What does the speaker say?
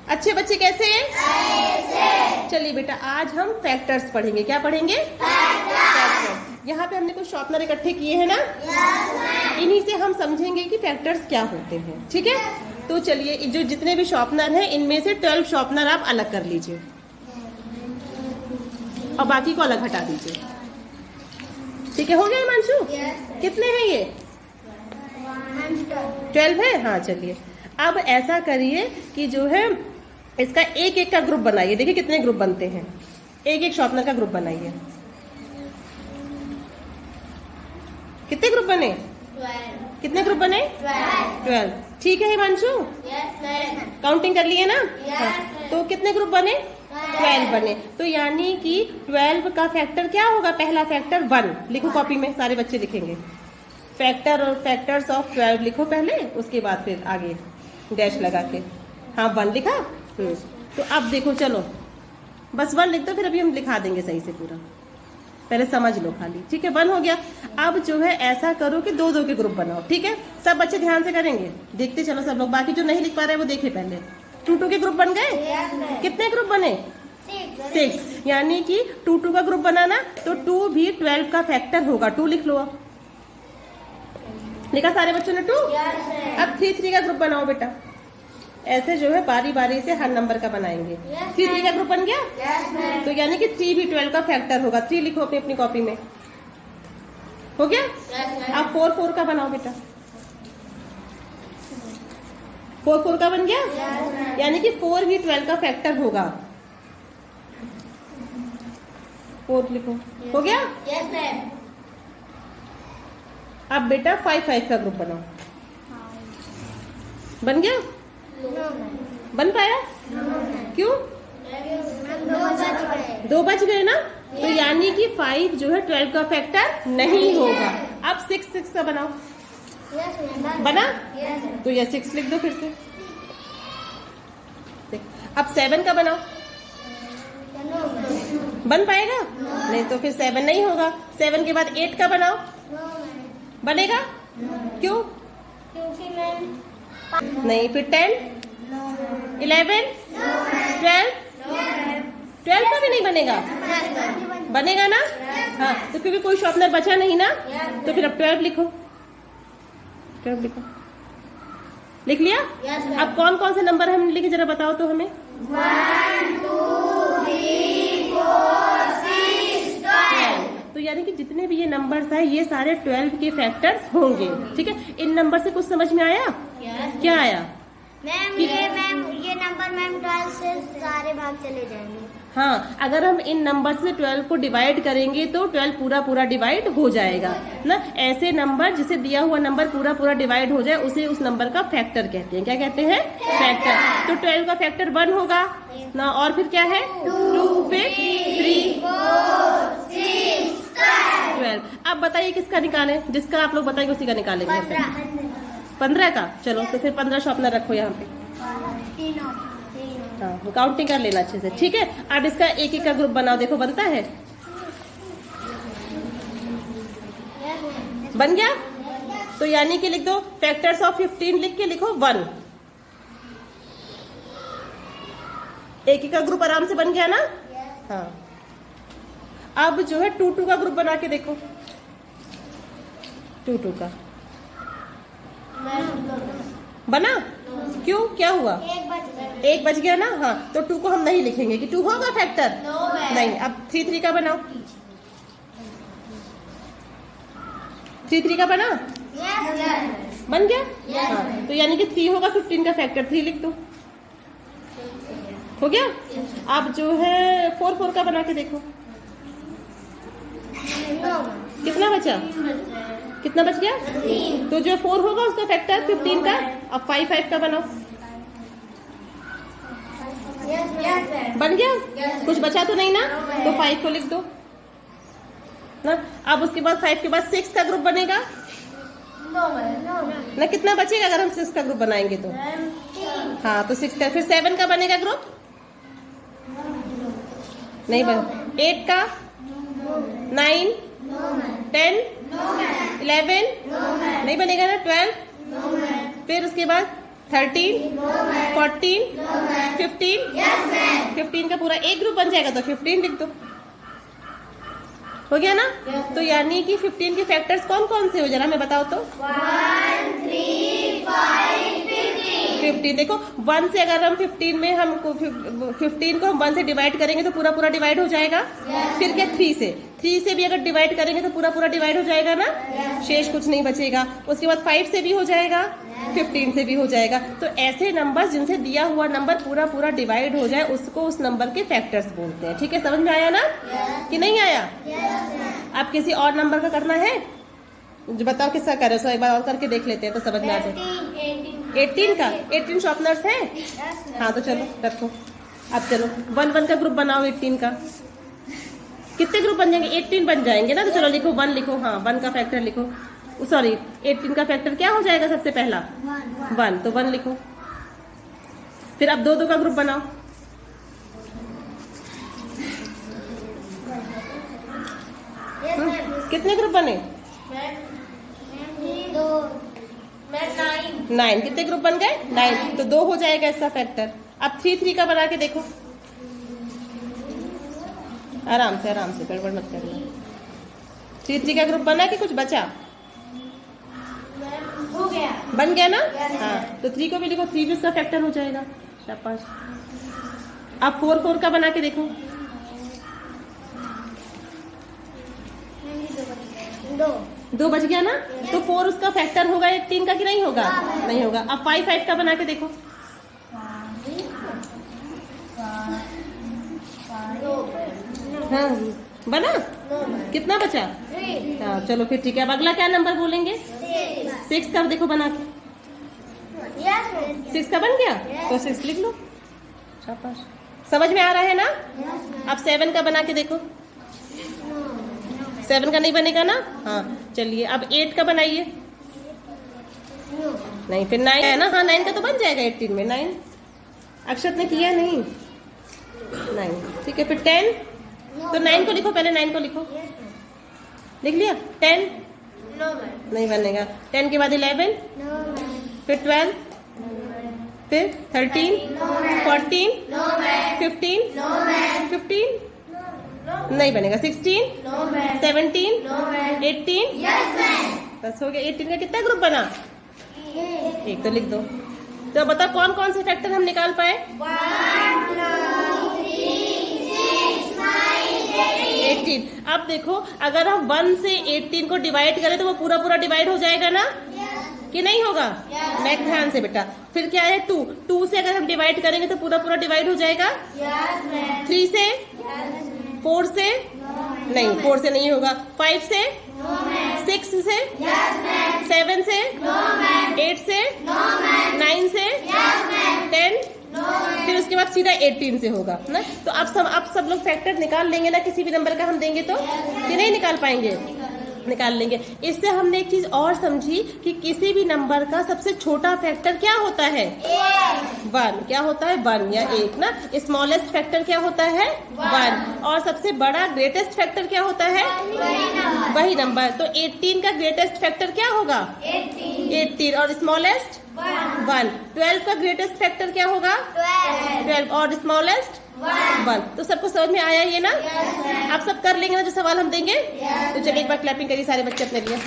अच्छे बच्चे कैसे हैं? चलिए बेटा आज हम फैक्टर्स पढ़ेंगे। क्या पढ़ेंगे? फैक्टर्स। यहाँ पे हमने कुछ शॉर्पनर इकट्ठे किए हैं ना, इन्हीं से हम समझेंगे कि फैक्टर्स क्या होते हैं। ठीक है, तो चलिए जो जितने भी शॉर्पनर हैं इनमें से 12 शॉर्पनर आप अलग कर लीजिए और बाकी को अलग हटा दीजिए। ठीक है, हो गया हिमांशु? कितने हैं ये? 12 है। हाँ चलिए, अब ऐसा करिए कि जो है इसका एक एक का ग्रुप बनाइए। देखिए कितने ग्रुप बनते हैं, एक एक शॉर्पनर का ग्रुप बनाइए। कितने ग्रुप बने? 12। कितने ग्रुप बने? 12। ठीक है हिमांशु, काउंटिंग कर लिए ना? हाँ। तो कितने ग्रुप बने? 12 बने। तो यानी कि 12 का फैक्टर क्या होगा? पहला फैक्टर 1। लिखो कॉपी में, सारे बच्चे लिखेंगे। फैक्टर और फैक्टर्स ऑफ 12 लिखो पहले, उसके बाद फिर आगे डैश लगा के। हाँ 1 लिखा। तो अब देखो, चलो बस 1 लिख दो, फिर अभी हम लिखा देंगे सही से पूरा, पहले समझ लो खाली। ठीक है, 1 हो गया। अब जो है ऐसा करो कि 2-2 के ग्रुप बनाओ। ठीक है, सब बच्चे ध्यान से करेंगे, देखते चलो सब लोग। बाकी जो नहीं लिख पा रहे हैं वो देखे पहले। 2-2 के ग्रुप बन गए? कितने ग्रुप बने? 6। यानी कि 2-2 का ग्रुप बनाना, तो 2 भी 12 का फैक्टर होगा। 2 लिख लो। अब लिखा सारे बच्चों ने 2? अब 3-3 का ग्रुप बनाओ बेटा। ऐसे जो है बारी बारी से हर नंबर का बनाएंगे। 3-3 का ग्रुप बन गया? तो यानी कि 3 भी 12 का फैक्टर होगा। 3 लिखो अपनी अपनी कॉपी में। हो गया? अब 4-4 का बनाओ बेटा। 4-4 का बन गया? यानी कि 4 भी 12 का फैक्टर होगा। 4 लिखो। हो गया? अब बेटा 5-5 का ग्रुप बनाओ। बन गया? बन पाया? क्यों? 2 बच गए ना? तो यानी कि 5 जो है 12 का फैक्टर नहीं होगा। अब 6 का बनाओ। बना? तो ये 6 लिख दो फिर से। अब 7 का बनाओ। बन पाएगा? नहीं तो फिर 7 नहीं होगा। 7 के बाद 8 का बनाओ। बनेगा? क्यों? नहीं। फिर 10, 11, 12, 12 का भी नहीं बनेगा? बनेगा ना? हाँ, तो क्योंकि कोई शॉर्पनर बचा नहीं ना, तो फिर अब 12 लिखो। 12 लिखो। लिख लिया? अब कौन कौन से नंबर हमने लिखे जरा बताओ तो हमें। 1 2 3 4 6 12। तो यानी कि जितने भी ये नंबर्स है ये सारे 12 के फैक्टर्स होंगे। ठीक है, इन नंबर से कुछ समझ में आया? क्या आया? मैम ये नंबर मैम 12 से सारे भाग चले जाएंगे। हाँ, अगर हम इन नंबर से 12 को डिवाइड करेंगे तो 12 पूरा पूरा डिवाइड हो जाएगा ना। ऐसे नंबर जिसे दिया हुआ नंबर पूरा पूरा डिवाइड हो जाए उसे उस नंबर का फैक्टर कहते हैं। क्या कहते हैं? फैक्टर। तो 12 का फैक्टर 1 होगा ना, और फिर क्या है? 2, फिर 3, 4 6 12। अब बताइए किसका निकालें? जिसका आप लोग बताएंगे उसी का निकालेंगे। 15 का। चलो तो फिर 15 शॉर्पनर रखो यहाँ पे। हाँ, काउंटिंग कर लेना अच्छे से। ठीक है, अब इसका एक एक का ग्रुप बनाओ। देखो बनता है? बन गया? तो यानी कि लिख दो फैक्टर्स ऑफ 15 लिख के लिखो 1। एक एक का ग्रुप आराम से बन गया ना? हाँ। अब जो है 2-2 का ग्रुप बना के देखो। 2-2 का बना? क्यों? क्या हुआ? एक बच गया ना? हाँ, तो 2 को हम नहीं लिखेंगे कि 2 होगा फैक्टर। नहीं। अब 3-3 का बनाओ। 3-3 का बना? बन गया? हाँ, तो यानी कि 3 होगा 15 का फैक्टर। 3 लिख दो। हो गया? अब जो है 4-4 का बना के देखो। कितना बचा? कितना बच गया? 3। तो जो 4 होगा उसका फैक्टर 15 का। अब 5-5 का बनाओ। बन गया? कुछ बचा तो नहीं ना? तो 5 को लिख दो ना। अब उसके बाद 5 के बाद 6 का ग्रुप बनेगा ना। कितना बचेगा अगर हम 6 का ग्रुप बनाएंगे तो? हाँ, तो 6 का। फिर 7 का बनेगा ग्रुप? नहीं बन। 8 का? 9, 10, 11 नहीं बनेगा ना। 12। फिर उसके बाद 13, 14, 15, 15 का पूरा एक ग्रुप बन जाएगा तो 15 लिख दो। हो गया ना? तो यानी कि 15 के फैक्टर्स कौन कौन से हो, जरा हमें बताओ तो। 1, 3, 5, 15 देखो 1 से अगर हम 15 में हम 15 को हम 1 से डिवाइड करेंगे तो पूरा पूरा डिवाइड हो जाएगा। फिर क्या 3 से भी अगर डिवाइड करेंगे तो पूरा पूरा डिवाइड हो जाएगा ना, शेष कुछ नहीं बचेगा। उसके बाद 5 से भी हो जाएगा, 15 से भी हो जाएगा। तो ऐसे नंबर जिनसे दिया हुआ नंबर पूरा पूरा डिवाइड हो जाए उसको उस नंबर के फैक्टर्स बोलते हैं। ठीक है, समझ में आया ना कि नहीं आया? अब किसी और नंबर का करना है, जो बताओ किसका कर रहे हो, एक बार और करके देख लेते हैं तो समझ में आ जाए। 18 का 18 शॉर्पनर्स है। हाँ तो चलो रखो। अब चलो 1 का ग्रुप बनाओ 18 का। कितने ग्रुप बन जाएंगे? 18 बन जाएंगे ना। तो चलो लिखो 1 लिखो। हाँ 1 का फैक्टर लिखो, सॉरी 18 का फैक्टर क्या हो जाएगा सबसे पहला? 1, तो 1 लिखो। फिर अब 2 का ग्रुप बनाओ। कितने ग्रुप बने? 9। कितने ग्रुप बन गए? 9। तो 2 हो जाएगा इसका फैक्टर। अब 3 का बना के देखो। आराम से गड़बड़ मत करना। 3 का ग्रुप बना कि कुछ बचा? हो गया। बन गया ना? हाँ तो 3 को भी लिखो, 3 भी इसका फैक्टर हो जाएगा। शाबाश। अब 4 का बना के देखो। 2 बच गया ना? तो 4 उसका फैक्टर होगा 18 का कि नहीं होगा? नहीं होगा। अब 5 का बना के देखो। हाँ बना? कितना बचा? हाँ चलो फिर ठीक है। अब अगला क्या नंबर बोलेंगे? 6 का देखो बना के। 6 का बन गया तो 6 लिख लो। शाबाश, समझ में आ रहा है ना? अब 7 का बना के देखो। 7 का नहीं बनेगा ना? हाँ चलिए अब 8 का बनाइए। नहीं, फिर 9 है ना? हाँ 9 का तो बन जाएगा 18 में। 9 अक्षत ने किया नहीं। 9 ठीक है। फिर 10, तो 9 को लिखो, पहले 9 को लिखो। लिख लिया? 10 नहीं बनेगा। 10 के बाद 11, फिर 12, फिर 13, 14, 15, 15 नहीं बनेगा। 16, 17, 18 बस हो गया। 18 का कितना ग्रुप बना? 1 तो लिख दो। तो बताओ कौन कौन से फैक्टर हम निकाल पाए? 18। अब देखो अगर हम 1 से 18 को डिवाइड करें तो वो पूरा पूरा डिवाइड हो जाएगा ना कि नहीं होगा? मैं ध्यान से बेटा। फिर क्या है? 2 से अगर हम डिवाइड करेंगे तो पूरा पूरा डिवाइड हो जाएगा। 3 से, 4 से नहीं, 4 से नहीं होगा। 5 से, 6 से, 7 से, 8 से, 9 से, 10, फिर उसके बाद सीधा 18 से होगा ना। तो अब सब लोग फैक्टर निकाल लेंगे ना, किसी भी नंबर का हम देंगे तो कि नहीं निकाल पाएंगे? निकाल लेंगे। इससे हमने एक चीज और समझी कि किसी भी नंबर का सबसे छोटा फैक्टर क्या होता है? 1। क्या होता है? 1 या 1 ना। स्मॉलेस्ट फैक्टर क्या होता है? 1। और सबसे बड़ा ग्रेटेस्ट फैक्टर क्या होता है? वही नंबर। तो 18 का ग्रेटेस्ट फैक्टर क्या होगा? 18। और स्मॉलेस्ट 1। 12 का ग्रेटेस्ट फैक्टर क्या होगा? 12। और स्मॉलेस्ट 1। तो सबको समझ में आया ये ना? आप सब कर लेंगे ना जो सवाल हम देंगे? तो चलिए एक बार क्लैपिंग करिए सारे बच्चे अपने लिए।